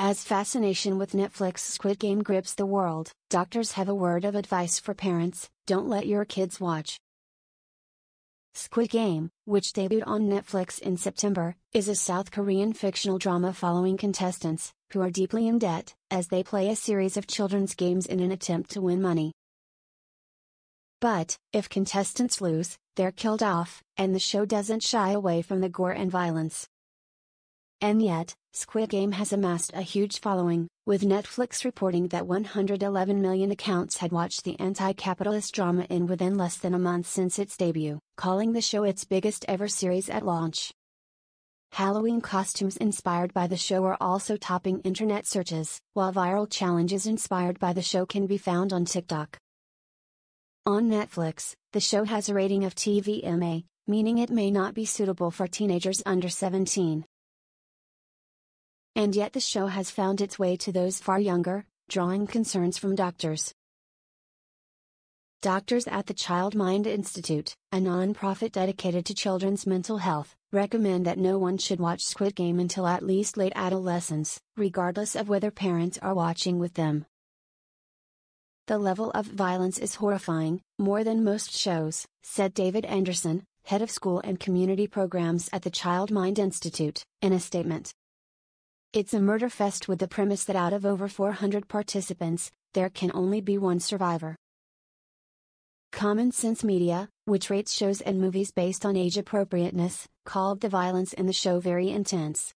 As fascination with Netflix's Squid Game grips the world, doctors have a word of advice for parents: don't let your kids watch. Squid Game, which debuted on Netflix in September, is a South Korean fictional drama following contestants, who are deeply in debt, as they play a series of children's games in an attempt to win money. But, if contestants lose, they're killed off, and the show doesn't shy away from the gore and violence. And yet, Squid Game has amassed a huge following, with Netflix reporting that 111 million accounts had watched the anti-capitalist drama within less than a month since its debut, calling the show its biggest ever series at launch. Halloween costumes inspired by the show are also topping internet searches, while viral challenges inspired by the show can be found on TikTok. On Netflix, the show has a rating of TVMA, meaning it may not be suitable for teenagers under 17. And yet the show has found its way to those far younger, drawing concerns from doctors. Doctors at the Child Mind Institute, a non-profit dedicated to children's mental health, recommend that no one should watch Squid Game until at least late adolescence, regardless of whether parents are watching with them. The level of violence is horrifying, more than most shows, said David Anderson, head of school and community programs at the Child Mind Institute, in a statement. It's a murder fest with the premise that out of over 400 participants, there can only be one survivor. Common Sense Media, which rates shows and movies based on age appropriateness, called the violence in the show very intense.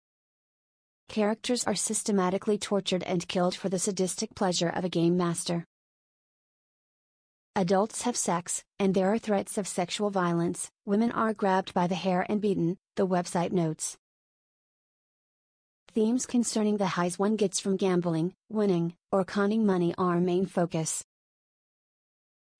Characters are systematically tortured and killed for the sadistic pleasure of a game master. Adults have sex, and there are threats of sexual violence. Women are grabbed by the hair and beaten, the website notes. Themes concerning the highs one gets from gambling, winning, or conning money are main focus.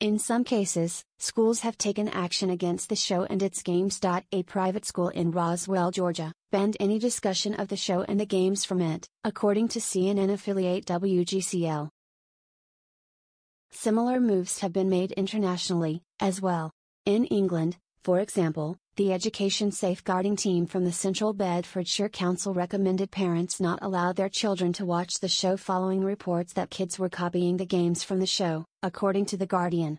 In some cases, schools have taken action against the show and its games. A private school in Roswell, Georgia, banned any discussion of the show and the games from it, according to CNN affiliate WGCL. Similar moves have been made internationally, as well. In England, for example, the Education Safeguarding Team from the Central Bedfordshire Council recommended parents not allow their children to watch the show following reports that kids were copying the games from the show, according to The Guardian.